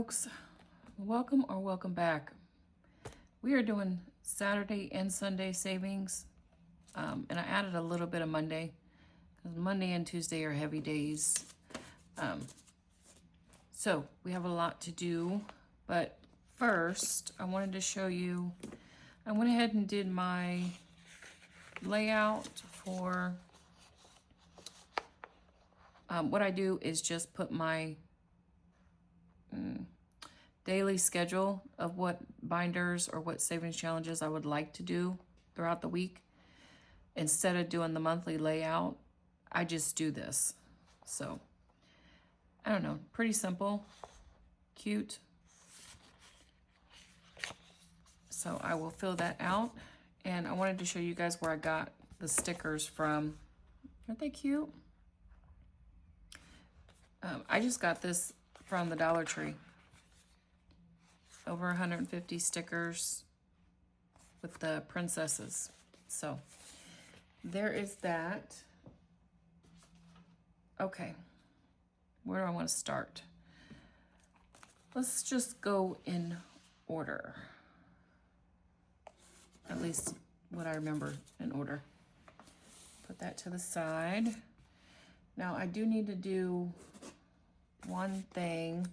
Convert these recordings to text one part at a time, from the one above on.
folks, welcome or welcome back. We are doing Saturday and Sunday savings, and I added a little bit of Monday because Monday and Tuesday are heavy days. So we have a lot to do, but first I wanted to show you, I went ahead and did my layout for what I do is just put my daily schedule of what binders or what savings challenges I would like to do throughout the week. Instead of doing the monthly layout, I just do this. So, I don't know, pretty simple, cute. So I will fill that out. And I wanted to show you guys where I got the stickers from. Aren't they cute? I just got this from the Dollar Tree. Over 150 stickers with the princesses. So there is that. Okay, where do I want to start? Let's just go in order. At least what I remember in order. Put that to the side. Now I do need to do one thing.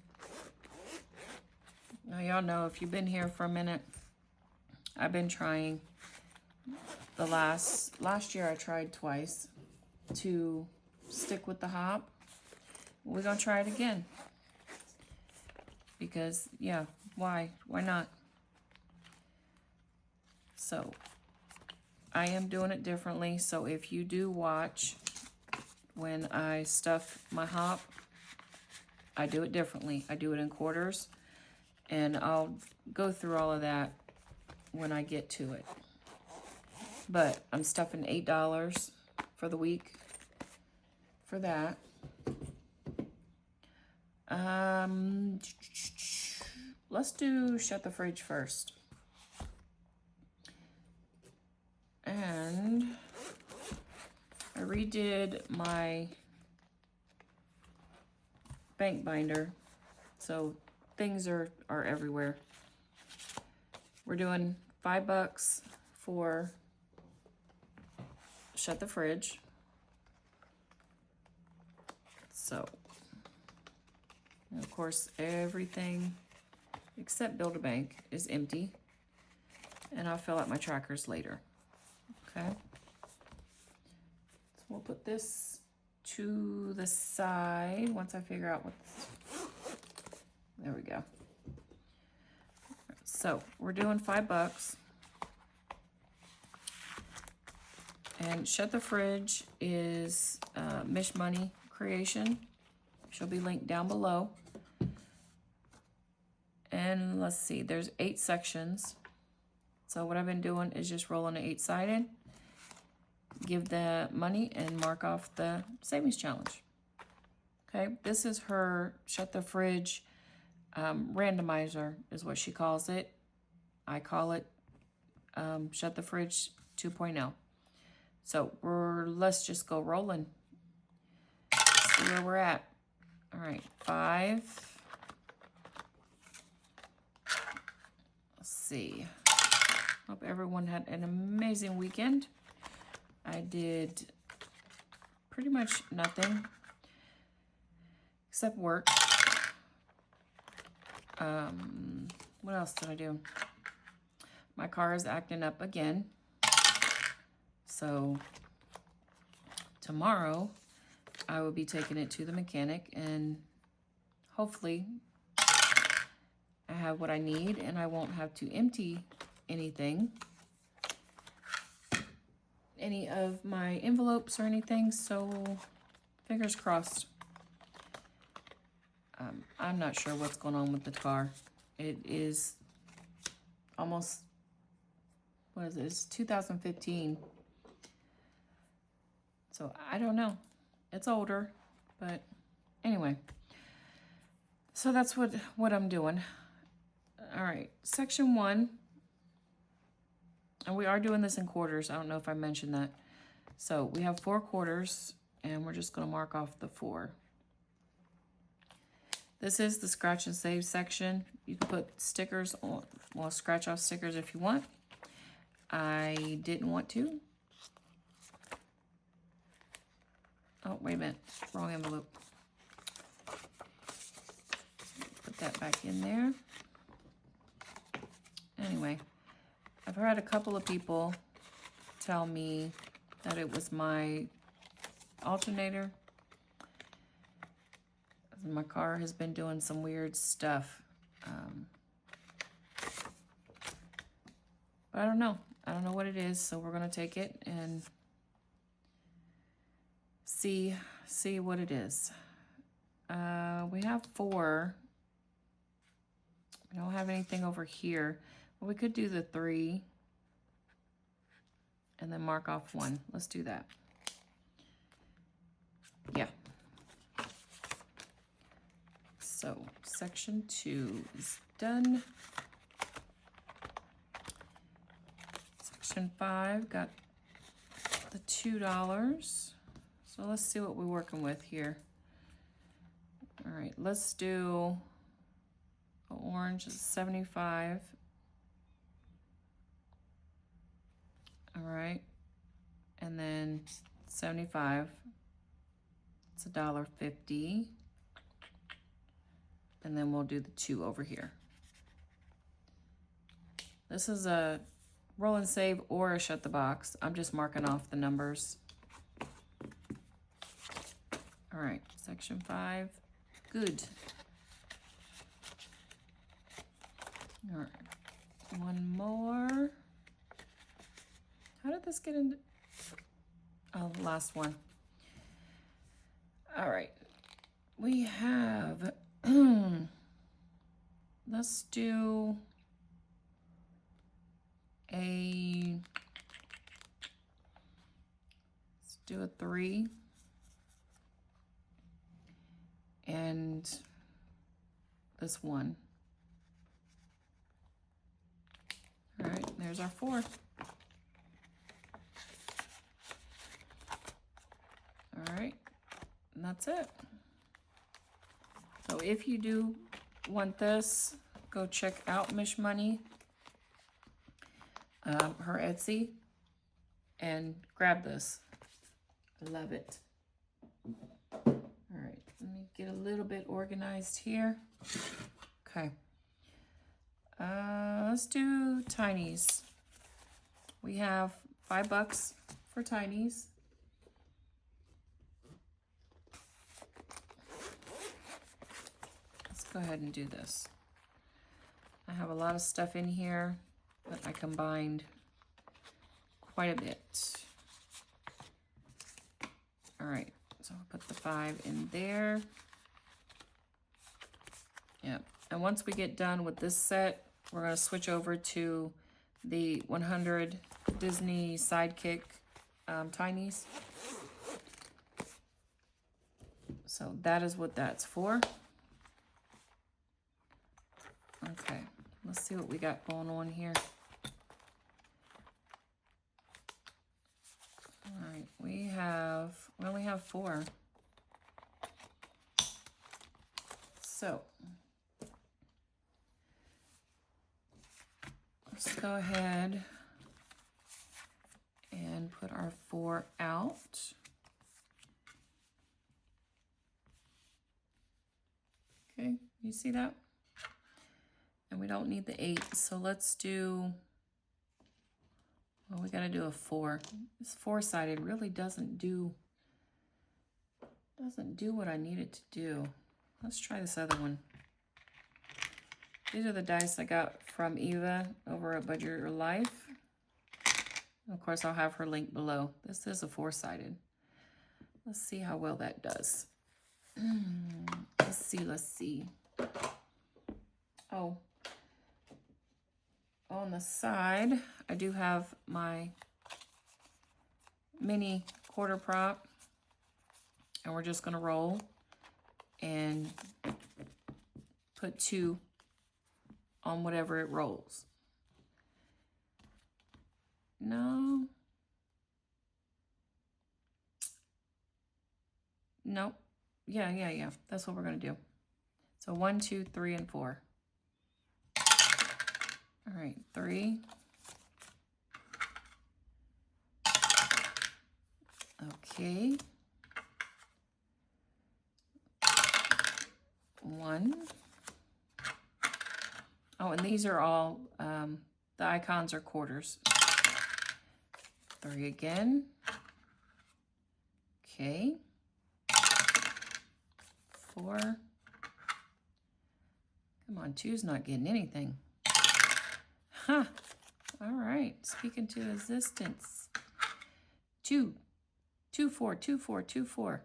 Now y'all know, if you've been here for a minute, I've been trying. The last year I tried twice to stick with the hop. We're gonna try it again. Because yeah, why not? So I am doing it differently. So if you do watch when I stuff my hop, I do it differently. I do it in quarters. And I'll go through all of that when I get to it. But I'm stuffing $8 for the week for that. Let's do Shut the Fridge first. And I redid my bank binder. So things are everywhere. We're doing $5 for Shut the Fridge. So, and of course, everything except Build a Bank is empty. And I'll fill out my trackers later. Okay. So we'll put this to the side once I figure out what's... There we go. So we're doing $5. And Shut the Fridge is Mish Money creation. She'll be linked down below. And let's see, there's 8 sections. So what I've been doing is just rolling an 8-sided, give the money, and mark off the savings challenge. Okay, this is her Shut the Fridge randomizer is what she calls it. I call it Shut the Fridge 2.0. So let's just go rolling. See where we're at. All right, 5. Let's see. Hope everyone had an amazing weekend. I did pretty much nothing except work. What else did I do? My car is acting up again. So tomorrow I will be taking it to the mechanic and hopefully I have what I need and I won't have to empty anything. Any of my envelopes or anything. So fingers crossed. I'm not sure what's going on with the car. It is almost, what is it? It's 2015. So I don't know. It's older, but anyway. So that's what I'm doing. All right, section 1. And we are doing this in quarters. I don't know if I mentioned that. So we have 4 quarters, and we're just going to mark off the 4. This is the scratch and save section. You can put stickers on, well, scratch off stickers if you want. I didn't want to. Oh, wait a minute, wrong envelope. Put that back in there. Anyway, I've had a couple of people tell me that it was my alternator. My car has been doing some weird stuff. But I don't know. I don't know what it is, so we're going to take it and see what it is. We have 4. We don't have anything over here. But we could do the 3 and then mark off 1. Let's do that. Yeah. So section 2 is done. Section 5 got the $2. So let's see what we're working with here. All right, let's do orange is 75. All right, and then 75. It's $1.50. And then we'll do the 2 over here. This is a roll and save or a shut the box. I'm just marking off the numbers. All right, section 5, good. All right, 1 more. How did this get into? Oh, the last one. All right, we have, let's do a 3 and this 1. All right, there's our 4. All right, and that's it. So if you do want this, go check out Mish Money, her Etsy, and grab this. I love it. All right, let me get a little bit organized here. Okay. Let's do Tinies. We have $5 for Tinies. Let's go ahead and do this. I have a lot of stuff in here, but I combined quite a bit. All right, so I'll put the 5 in there. Yep, and once we get done with this set, we're gonna switch over to the 100 Disney Sidekick Tinies. So that is what that's for. Okay, let's see what we got going on here. All right, we only have 4. So let's go ahead and put our 4 out. Okay, you see that? And we don't need the 8, so let's do, well, we gotta do a 4. This 4-sided really doesn't do what I need it to do. Let's try this other one. These are the dice I got from Eva over at Budget Your Life. Of course, I'll have her link below. This is a 4-sided. Let's see how well that does. Let's see. Oh, on the side, I do have my mini quarter prop, and we're just gonna roll and put 2 on whatever it rolls. No. Nope. Yeah. That's what we're gonna do. So 1, 2, 3, and 4. All right, 3. Okay. 1. Oh, and these are all, the icons are quarters. 3 again. Okay. 4. Come on, 2's not getting anything. Huh. All right, speaking to existence. 2. 2, 4, 2, 4, 2, 4.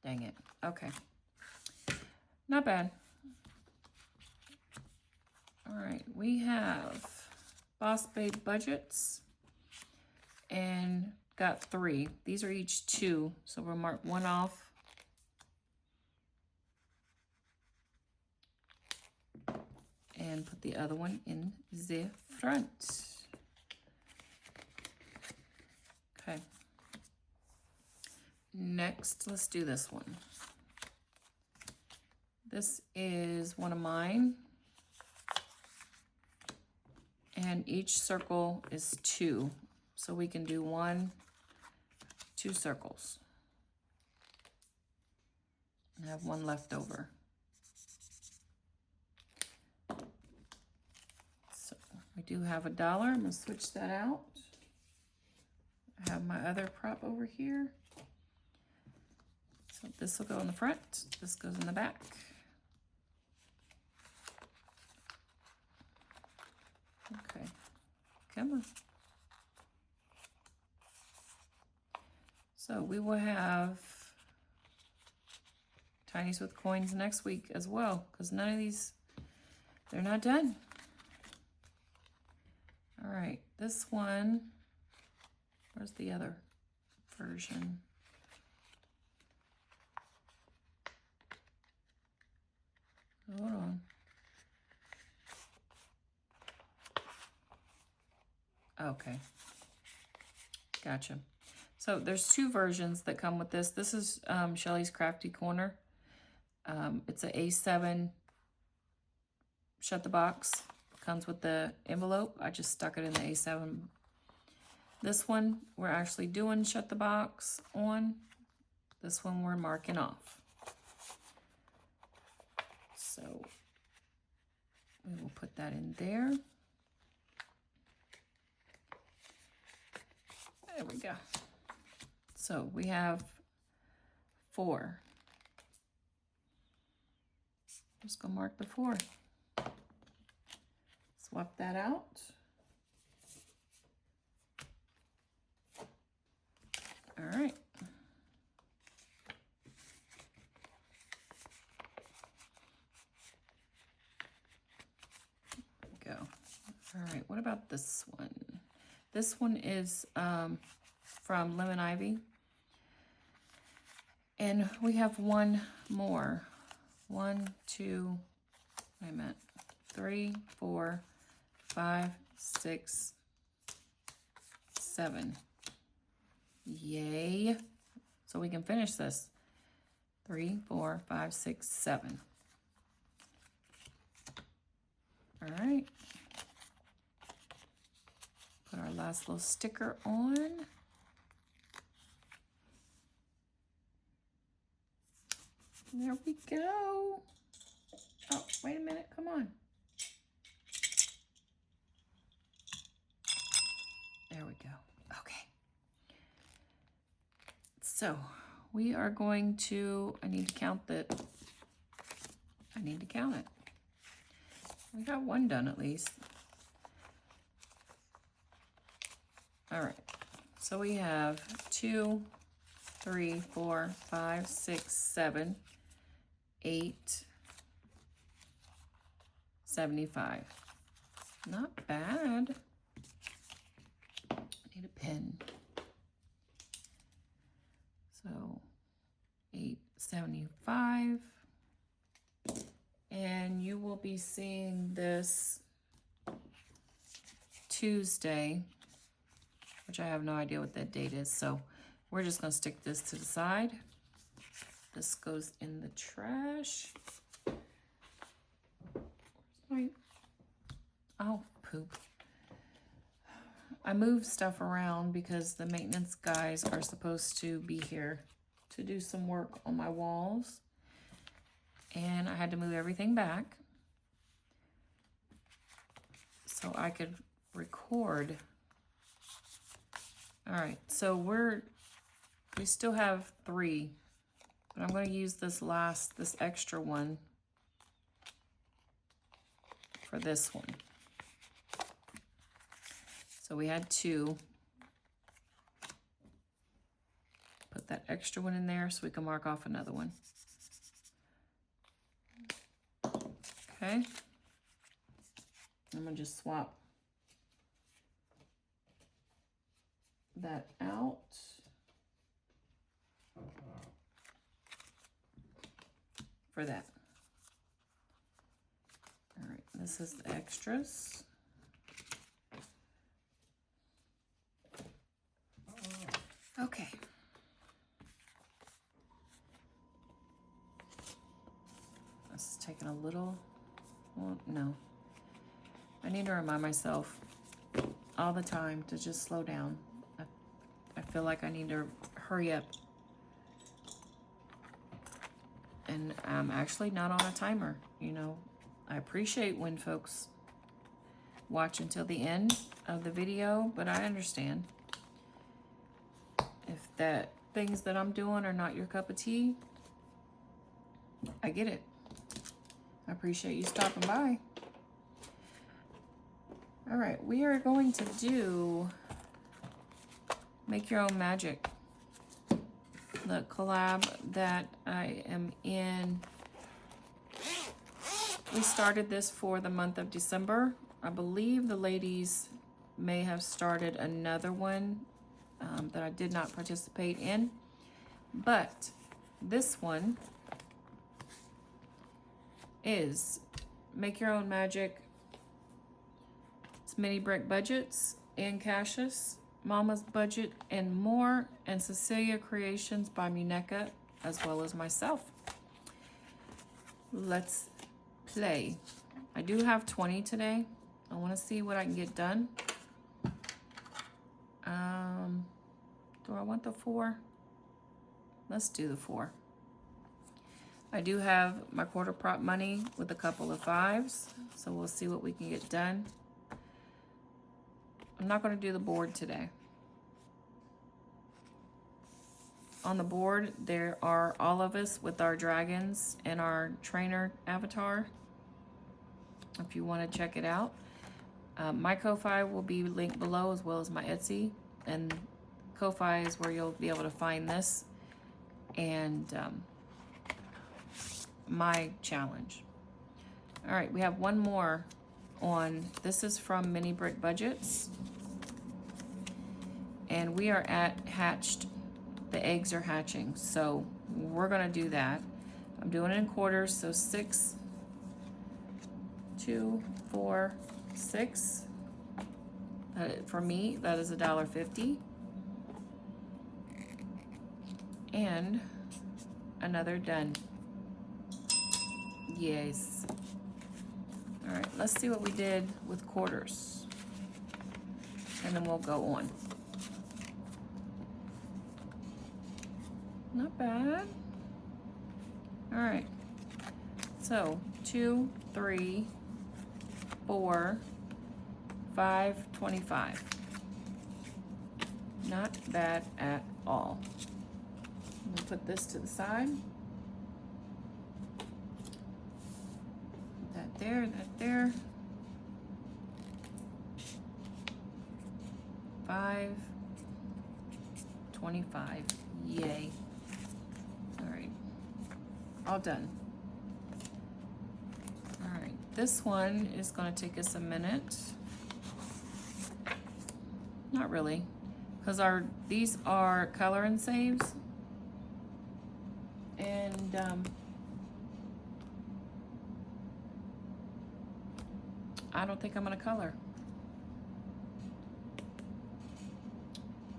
Dang it. Okay. Not bad. All right, we have Boss Babe budgets and got 3. These are each 2, so we'll mark 1 off. And put the other one in the front. Okay. Next, let's do this one. This is one of mine. And each circle is 2. So we can do 1, 2 circles. And have 1 left over. So we do have $1. I'm going to switch that out. I have my other prop over here. So this will go in the front. This goes in the back. Okay, come on. So we will have Tinies with coins next week as well, because none of these, they're not done. All right, this one, where's the other version? Hold on. Okay, gotcha. So there's 2 versions that come with this. This is Shelly's Crafty Corner. It's a A7 shut the box. Comes with the envelope. I just stuck it in the A7. This one we're actually doing shut the box on. This one we're marking off. So we will put that in there. There we go. So we have 4. Just gonna mark the 4. Swap that out. All right. There we go. All right, what about this one? This one is from Lemon Ivy. And we have 1 more. 1, 2, wait a minute. 3, 4, 5, 6, 7. Yay. So we can finish this. 3, 4, 5, 6, 7. All right. Put our last little sticker on. There we go. Oh, wait a minute, come on. There we go. Okay. So we are going to, I need to count that. I need to count it. We got 1 done at least. All right. So we have 2, 3, 4, 5, 6, 7, 8, 75. Not bad. Need a pen. So 875. And you will be seeing this Tuesday, which I have no idea what that date is. So we're just going to stick this to the side. This goes in the trash. Wait. Oh, poop. I moved stuff around because the maintenance guys are supposed to be here to do some work on my walls. And I had to move everything back so I could record. All right, so we still have 3, but I'm going to use this extra one for this one. So we had 2. Put that extra one in there so we can mark off another one. Okay. I'm going to just swap that out. For that. All right, this is the extras. Okay. This is taking a little, well, no. I need to remind myself all the time to just slow down. I feel like I need to hurry up. And I'm actually not on a timer, you know. I appreciate when folks watch until the end of the video, but I understand. If that things that I'm doing are not your cup of tea, I get it. I appreciate you stopping by. All right, we are going to do Make Your Own Magic, the collab that I am in. We started this for the month of December. I believe the ladies may have started another one that I did not participate in, but this one is Make Your Own Magic. It's mini brick budgets and Cassius, Mama's Budget and more, and Cecilia Creationsbymuneca, as well as myself. Let's play. I do have 20 today. I want to see what I can get done. Do I want the 4? Let's do the 4. I do have my quarter prop money with a couple of 5s, so we'll see what we can get done. I'm not going to do the board today. On the board, there are all of us with our dragons and our trainer avatar, if you want to check it out. My Ko-Fi will be linked below, as well as my Etsy, and Ko-Fi is where you'll be able to find this and my challenge. All right, we have one more on. This is from Mini Brick Budgets, and we are at hatched. The eggs are hatching, so we're gonna do that. I'm doing it in quarters, so 6, 2, 4, 6. For me, that is $1.50. And another done. Yes. All right, let's see what we did with quarters, and then we'll go on. Not bad. All right, so 2, 3, 4, 5, 25. Not bad at all. I'm gonna put this to the side. That there, that there. 5, 25. Yay. All right, all done. All right, this one is gonna take us a minute. Not really, because these are color and saves, and I don't think I'm gonna color.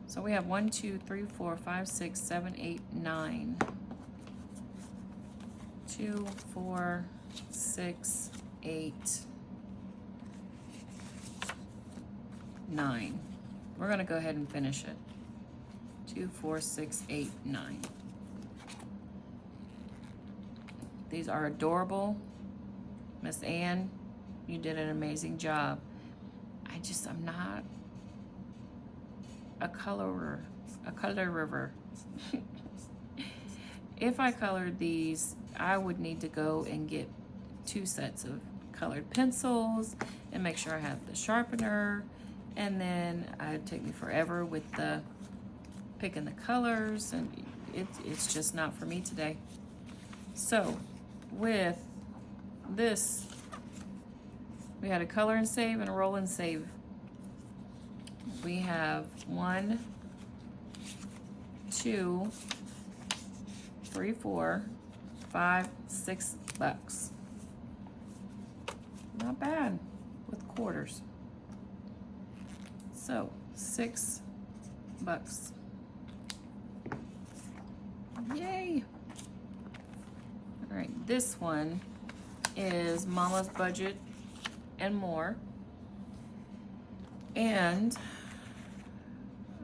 So we have 1, 2, 3, 4, 5, 6, 7, 8, 9. 2, 4, 6, 8, 9. We're gonna go ahead and finish it. 2, 4, 6, 8, 9. These are adorable. Miss Ann, you did an amazing job. I'm not a colorer. If I colored these, I would need to go and get 2 sets of colored pencils and make sure I have the sharpener, and then it'd take me forever with the picking the colors, and it's just not for me today. So with this, we had a color and save and a roll and save. We have 1, 2, 3, 4, 5, $6. Not bad with quarters. So $6. Yay! All right, this one is Mama's Budget and More. And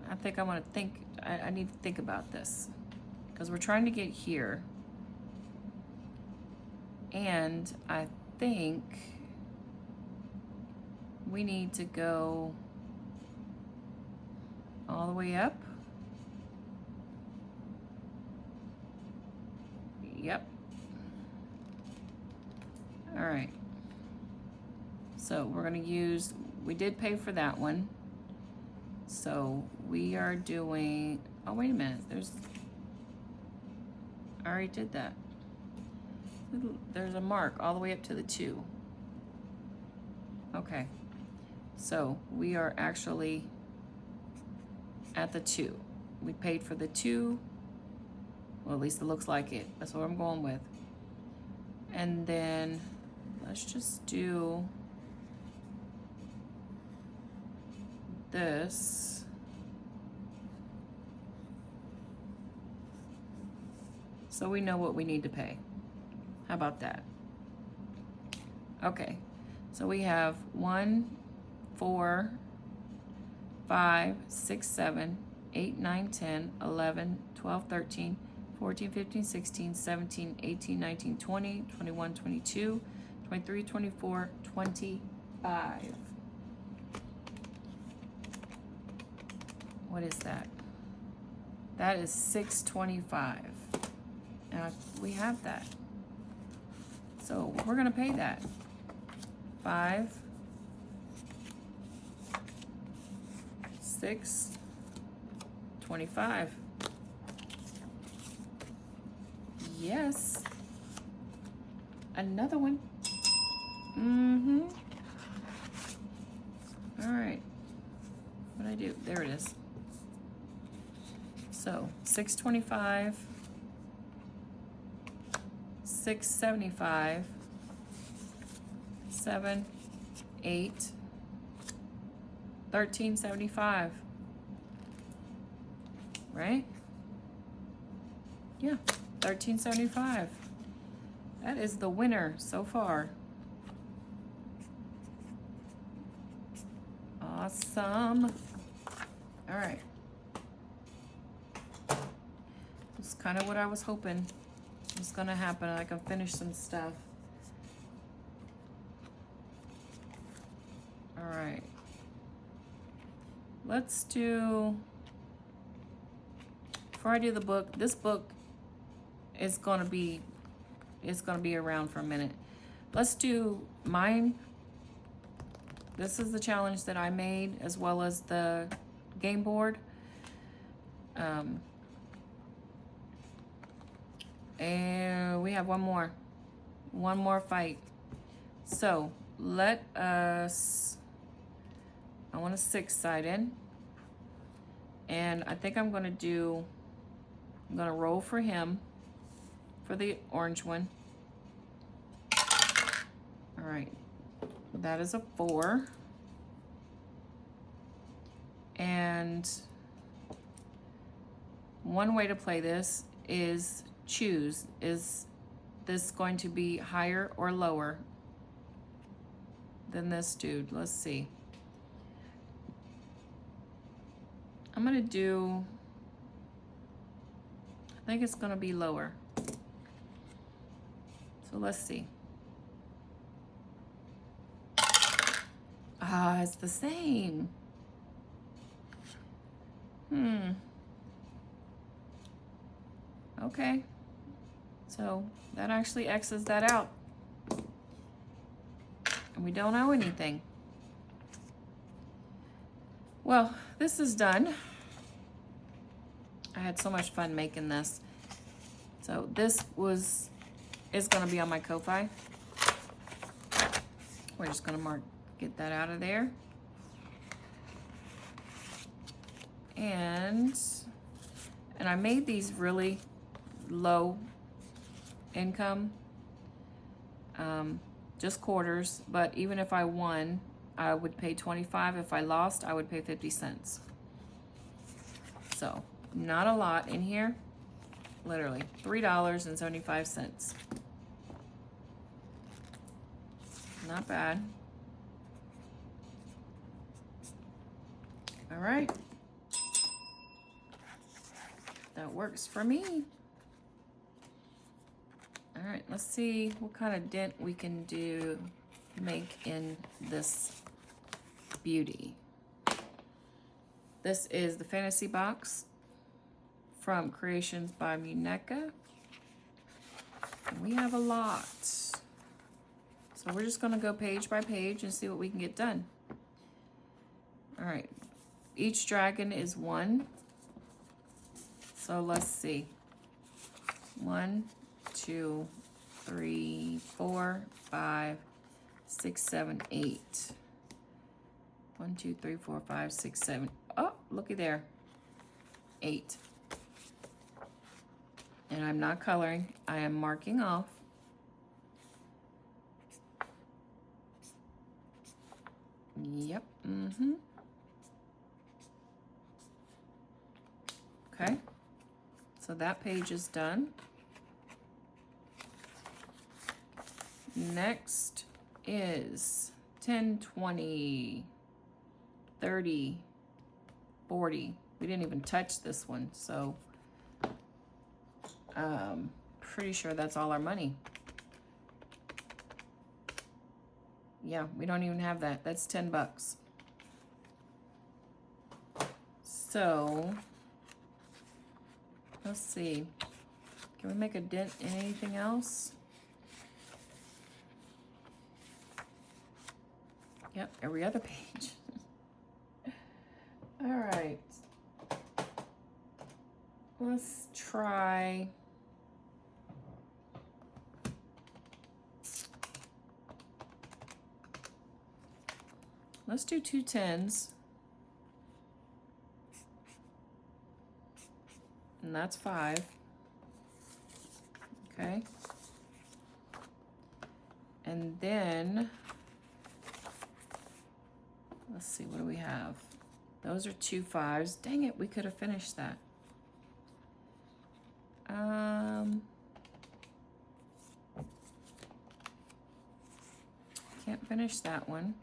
I think I want to think, I need to think about this, because we're trying to get here. And I think we need to go all the way up. Yep. All right. So we're going to use, we did pay for that one. So we are doing, oh, wait a minute. I already did that. There's a mark all the way up to the 2. Okay. So we are actually at the 2. We paid for the 2. Well, at least it looks like it. That's what I'm going with. And then let's just do this. So we know what we need to pay. How about that? Okay. So we have 1, 4, 5, 6, 7, 8, 9, 10, 11, 12, 13, 14, 15, 16, 17, 18, 19, 20, 21, 22, 23, 24, 25. What is that? That is $6.25. And we have that. So we're gonna pay that. 5, 6, 25. Yes. Another one. Mm-hmm. All right. What'd I do? There it is. So $6.25, $6.75, 7, 8, $13.75. Right? Yeah, $13.75. That is the winner so far. Awesome. All right. It's kind of what I was hoping was gonna happen. I can finish some stuff. All right. Let's do, before I do the book, this book is gonna be around for a minute. Let's do mine. This is the challenge that I made, as well as the game board. And we have one more fight. So let us, I want a 6-sided, and I think I'm gonna roll for him for the orange one. All right, that is a 4. And one way to play this is choose. Is this going to be higher or lower than this dude? Let's see. I'm gonna do, I think it's gonna be lower. So let's see. Ah, it's the same. Okay. So that actually X's that out. And we don't owe anything. Well, this is done. I had so much fun making this. So this is gonna be on my Ko-Fi. We're just gonna get that out of there. And I made these really low income, just quarters, but even if I won, I would pay 25. If I lost, I would pay 50 cents. So not a lot in here, literally $3.75. Not bad. All right. That works for me. All right, let's see what kind of dent we can make in this beauty. This is the fantasy box from Creationsbymuneca. And we have a lot. So we're just gonna go page by page and see what we can get done. All right, each dragon is 1. So let's see. 1, 2, 3, 4, 5, 6, 7, 8. 1, 2, 3, 4, 5, 6, 7. Oh, looky there. 8. And I'm not coloring. I am marking off. Yep. Okay. So that page is done. Next is 10, 20, 30, 40. We didn't even touch this one, so pretty sure that's all our money. Yeah, we don't even have that. That's 10 bucks. So let's see. Can we make a dent in anything else? Yep, every other page. All right. Let's try. Let's do 2 10s. And that's 5. Okay. And then, let's see, what do we have? Those are 2 5s. Dang it, we could have finished that. Can't finish that one.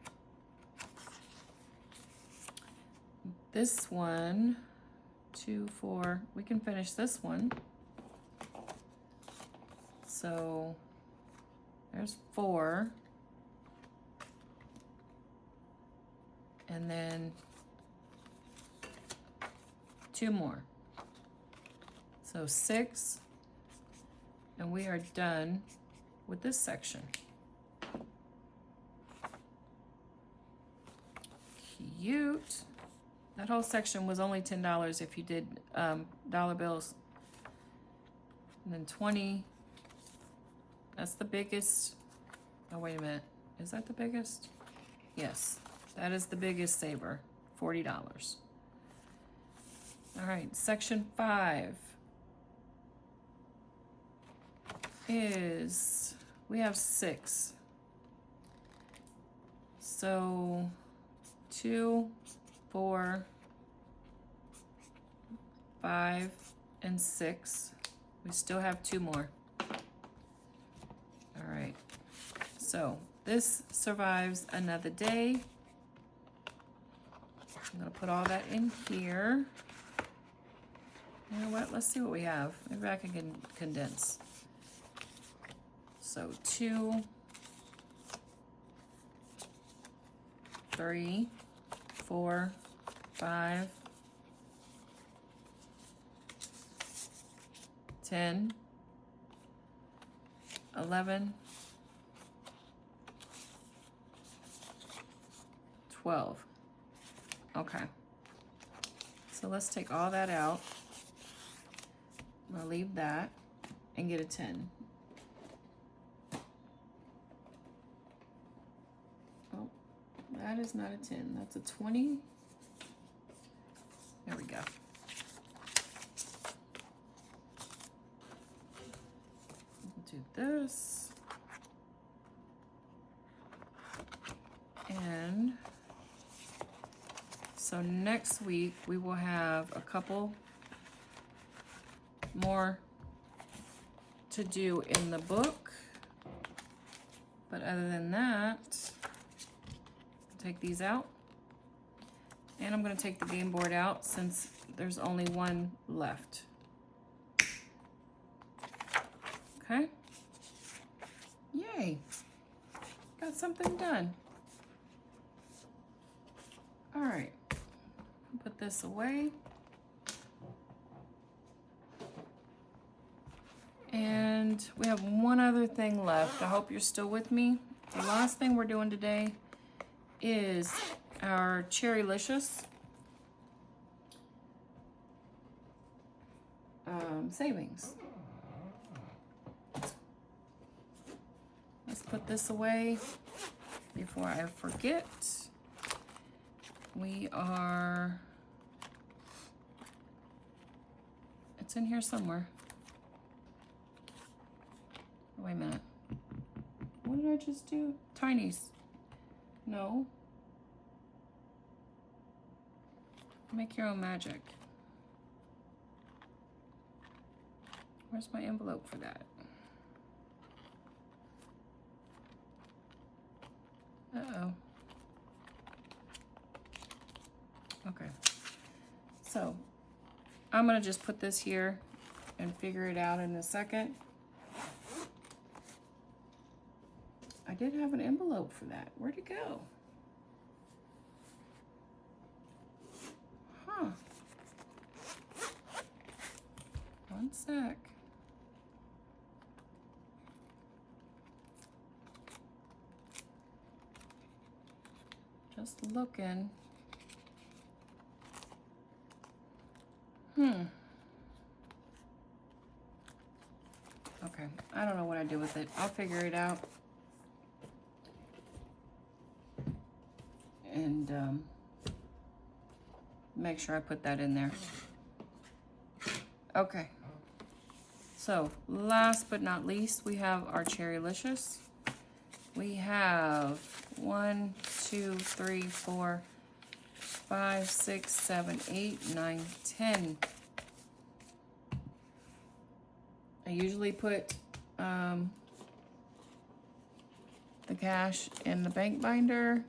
This one, 2, 4, we can finish this one. So there's 4. And then 2 more. So 6. And we are done with this section. Cute. That whole section was only $10 if you did dollar bills. And then 20. That's the biggest. Oh, wait a minute. Is that the biggest? Yes. That is the biggest saver. $40. All right. Section 5 is, we have 6. So 2, 4, 5, and 6. We still have 2 more. So this survives another day. I'm gonna put all that in here. You know what, let's see what we have. Maybe I can condense. So 2, 3, 4, 5, 10, 11, 12. Okay. So let's take all that out. I'm gonna leave that and get a 10. Oh, that is not a 10. That's a 20. There we go. Do this. And so next week we will have a couple more to do in the book. But other than that, take these out. And I'm going to take the game board out since there's only one left. Okay. Yay. Got something done. All right. Put this away. And we have one other thing left. I hope you're still with me. The last thing we're doing today is our Cherrilicious Savings. Let's put this away before I forget. It's in here somewhere. Wait a minute. What did I just do? Tinies. No. Make Your Own Magic. Where's my envelope for that? Uh-oh. Okay. So, I'm gonna just put this here and figure it out in a second. I did have an envelope for that. Where'd it go? Huh. One sec. Just looking. Okay, I don't know what I do with it. I'll figure it out. And make sure I put that in there. Okay. So, last but not least, we have our Cherrilicious. We have 1, 2, 3, 4, 5, 6, 7, 8, 9, 10. I usually put the cash in the bank binder,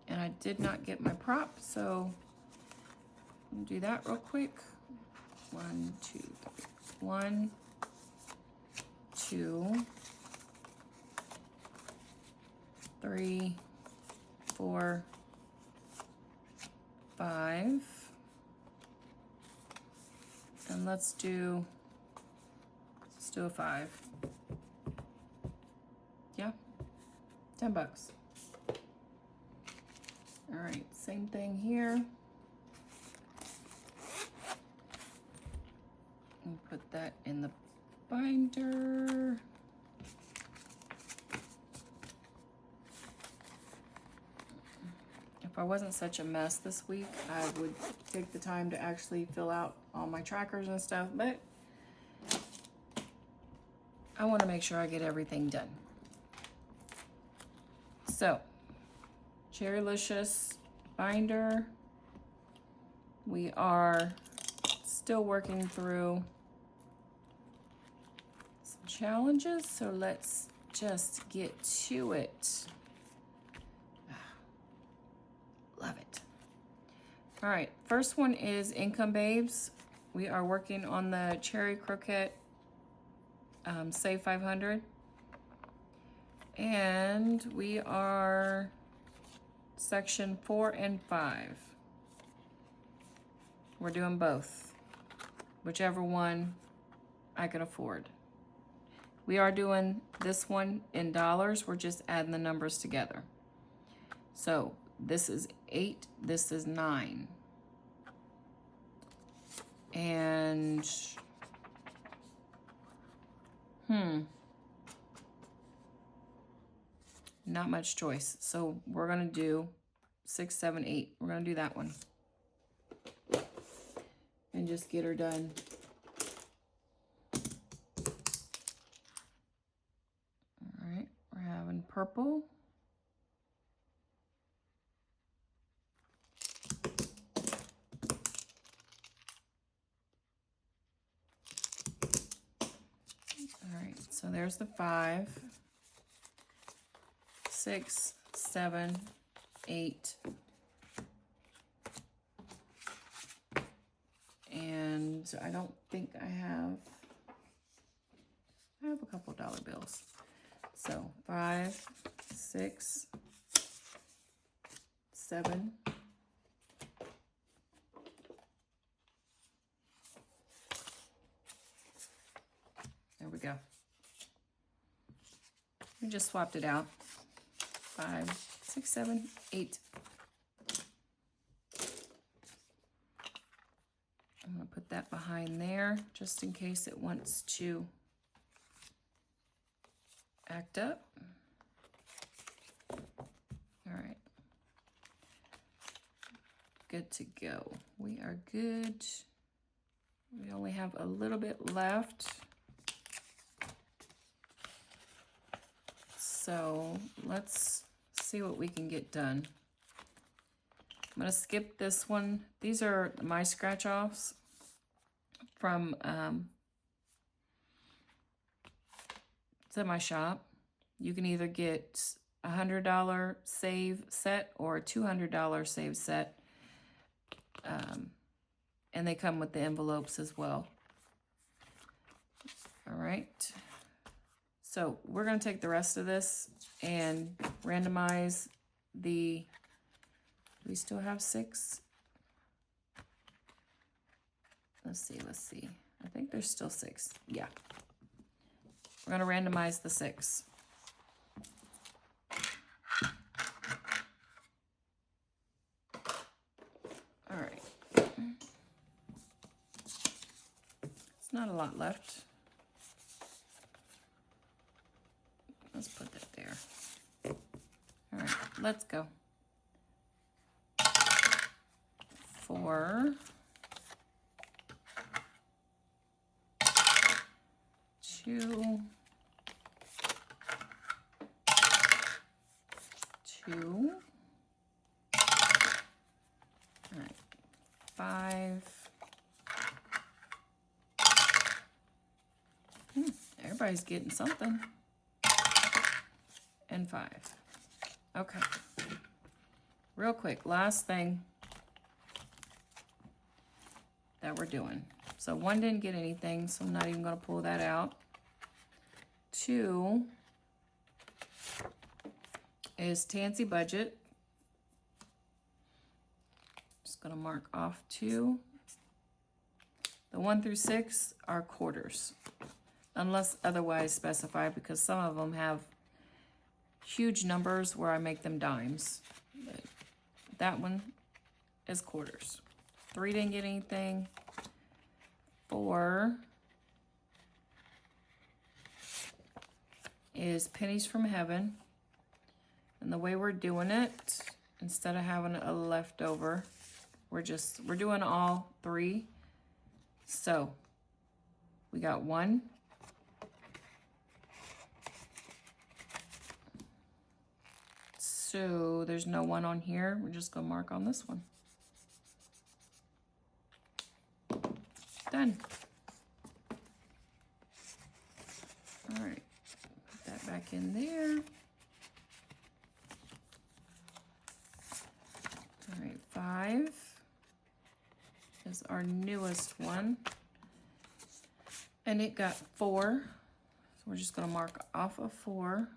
and I did not get my prop, so I'm gonna do that real quick. 1, 2, 3. 1, 2, 3, 4, 5, and let's do a 5. Yeah, $10. All right, same thing here. And put that in the binder. If I wasn't such a mess this week, I would take the time to actually fill out all my trackers and stuff, but I want to make sure I get everything done. So, Cherrilicious binder. We are still working through some challenges, so let's just get to it. Love it. All right, first one is Income Babes. We are working on the Cherry Croquette Save 500. And we are section 4 and 5. We're doing both, whichever one I can afford. We are doing this one in dollars. We're just adding the numbers together. So this is 8, this is 9. And, not much choice. So we're gonna do 6, 7, 8. We're gonna do that one. And just get her done. All right, we're having purple. All right, so there's the 5, 6, 7, 8. And I don't think I have a couple dollar bills. So 5, 6, 7. There we go. We just swapped it out. 5, 6, 7, 8. I'm going to put that behind there just in case it wants to act up. All right. Good to go. We are good. We only have a little bit left. So let's see what we can get done. I'm going to skip this one. These are my scratch-offs from my shop. You can either get a $100 save set or a $200 save set. And they come with the envelopes as well. All right. So we're going to take the rest of this and randomize the... Do we still have 6? Let's see. I think there's still 6. Yeah. We're going to randomize the 6. All right. It's not a lot left. Let's put that there. All right, let's go. 4, 2, 2. All right, 5. Everybody's getting something. And 5. Okay. Real quick, last thing that we're doing. So 1 didn't get anything, so I'm not even going to pull that out. 2 is Tansy Budget. Just going to mark off 2. The 1 through 6 are quarters, unless otherwise specified, because some of them have huge numbers where I make them dimes. But that one is quarters. 3 didn't get anything. 4 is Pennies from Heaven. And the way we're doing it, instead of having a leftover, we're doing all 3. So we got 1, 2, there's no 1 on here. We're just gonna mark on this one. Done. All right, put that back back in there. All right, 5 is our newest one. And it got 4. So we're just gonna mark off of 4.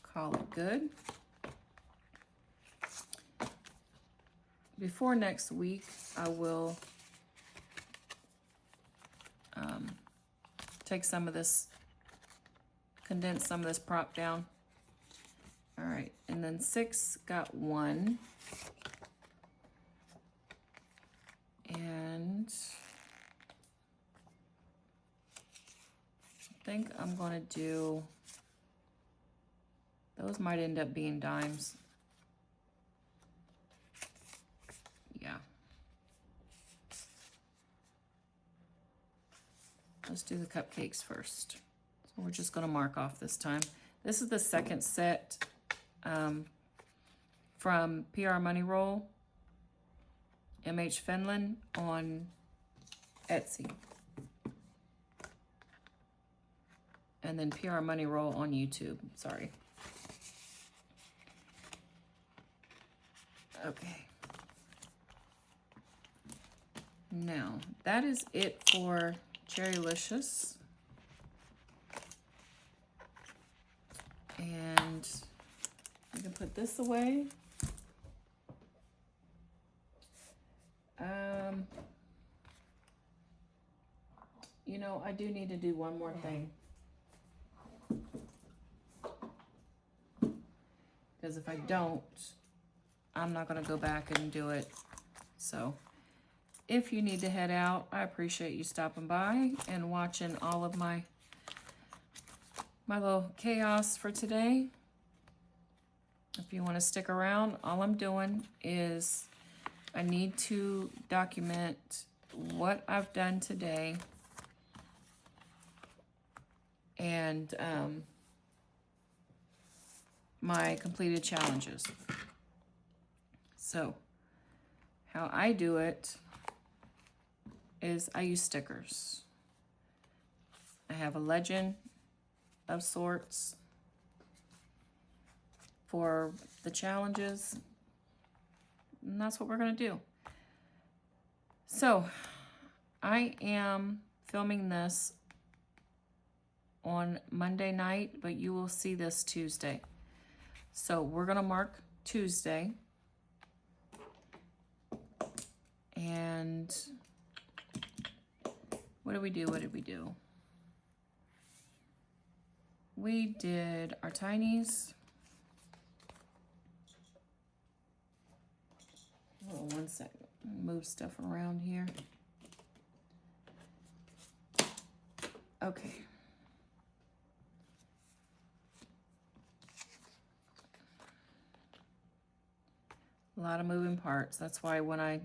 Call it good. Before next week, I will take some of this, condense some of this prop down. All right, and then 6 got 1. And I think I'm gonna do, those might end up being dimes. Yeah. Let's do the cupcakes first. So we're just gonna mark off this time. This is the second set from PR Money Roll, MH Finland on Etsy. And then PR Money Roll on YouTube, sorry. Okay. Now, that is it for Cherrilicious. And you can put this away. You know, I do need to do one more thing. Because if I don't, I'm not going to go back and do it. So if you need to head out, I appreciate you stopping by and watching all of my little chaos for today. If you want to stick around, all I'm doing is I need to document what I've done today and my completed challenges. So how I do it is I use stickers. I have a legend of sorts for the challenges, and that's what we're gonna do. So I am filming this on Monday night, but you will see this Tuesday. So we're gonna mark Tuesday. And what did we do? What did we do? We did our Tinies. Oh, 1 second. Move stuff around here. Okay. A lot of moving parts. That's why when I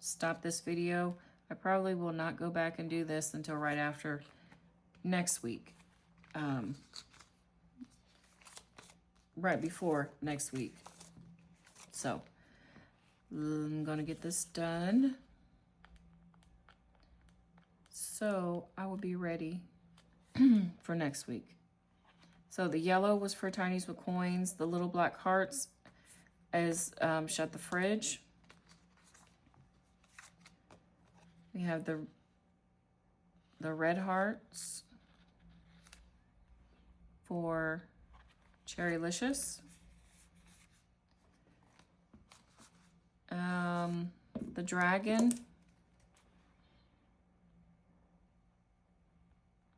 stop this video, I probably will not go back and do this until right after next week. Right before next week. So I'm gonna get this done so I will be ready for next week. So the yellow was for Tinies with Coins. The little black hearts is Shut the Fridge. We have the red hearts for Cherrilicious. The dragon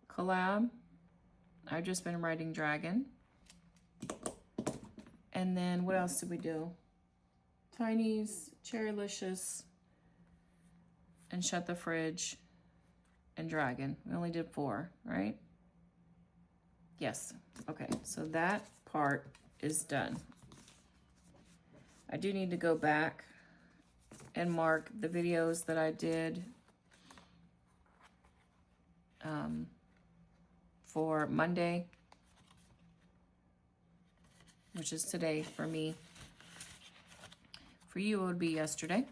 collab. I've just been writing dragon. And then what else did we do? Tinies, Cherrilicious, and Shut the Fridge, and dragon. We only did 4, right? Yes. Okay, so that part is done. I do need to go back and mark the videos that I did for Monday, which is today for me. For you, it would be yesterday.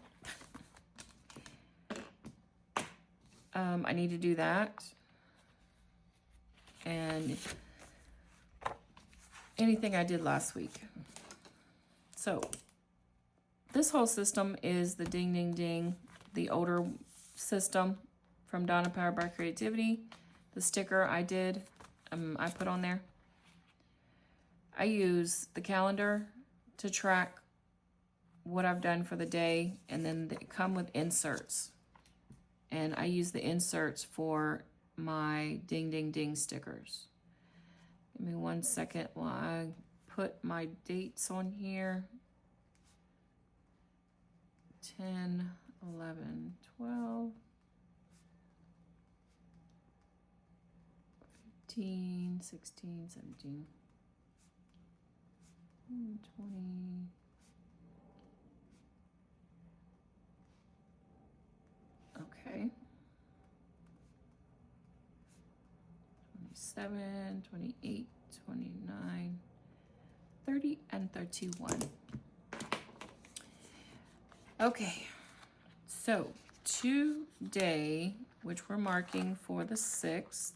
I need to do that. and anything I did last week. So this whole system is the Ding Ding Ding, the older system from Donna Powered by Creativity. The sticker I did, I put on there. I use the calendar to track what I've done for the day, and then they come with inserts. And I use the inserts for my Ding Ding Ding stickers. Give me 1 second while I put my dates on here. 10, 11, 12, 15, 16, 17, 20. Okay. 27, 28, 29, 30, and 31. Okay, so today, which we're marking for the 6th,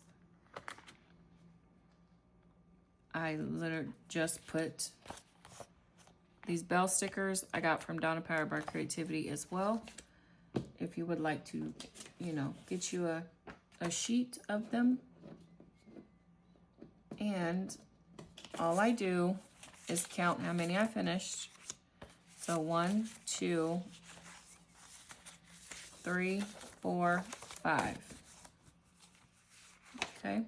I literally just put these bell stickers I got from Donna Powered by Creativity as well. If you would like to, you know, get you a sheet of them. And all I do is count how many I finished. So 1, 2, 3, 4, 5. Okay.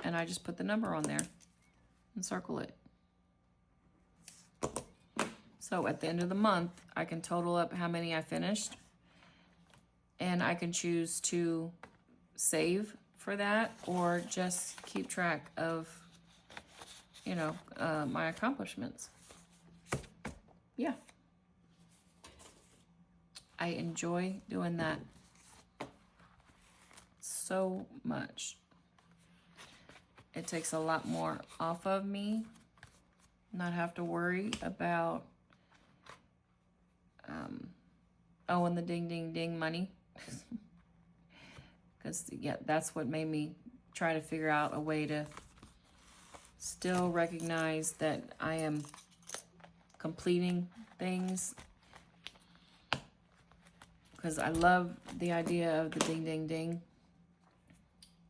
And I just put the number on there and circle it. So at the end of the month, I can total up how many I finished. And I can choose to save for that or just keep track of, you know, my accomplishments. Yeah. I enjoy doing that so much. It takes a lot more off of me. Not have to worry about owing the Ding Ding Ding money. Because, yeah, that's what made me try to figure out a way to still recognize that I am completing things. Because I love the idea of the Ding Ding Ding.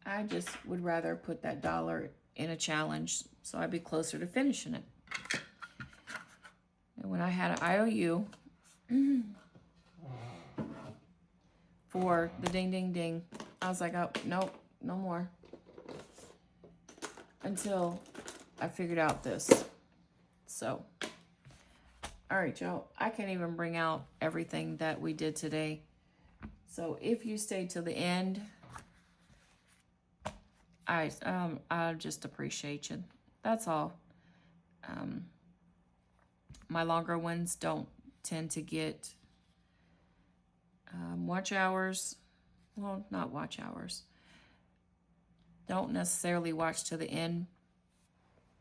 I just would rather put that dollar in a challenge so I'd be closer to finishing it. And when I had an IOU for the Ding Ding Ding, I was like, oh, nope, no more. Until I figured out this. So, all right, y'all. I can't even bring out everything that we did today. So if you stayed till the end, I just appreciate you. That's all. My longer ones don't tend to get watch hours. Well, not watch hours. Don't necessarily watch to the end.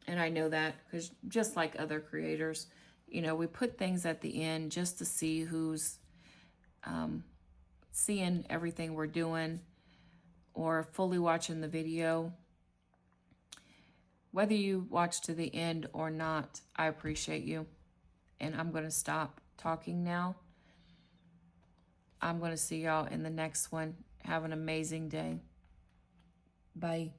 And I know that because just like other creators, you know, we put things at the end just to see who's seeing everything we're doing or fully watching the video. Whether you watch to the end or not, I appreciate you. And I'm going to stop talking now. I'm going to see y'all in the next one. Have an amazing day. Bye.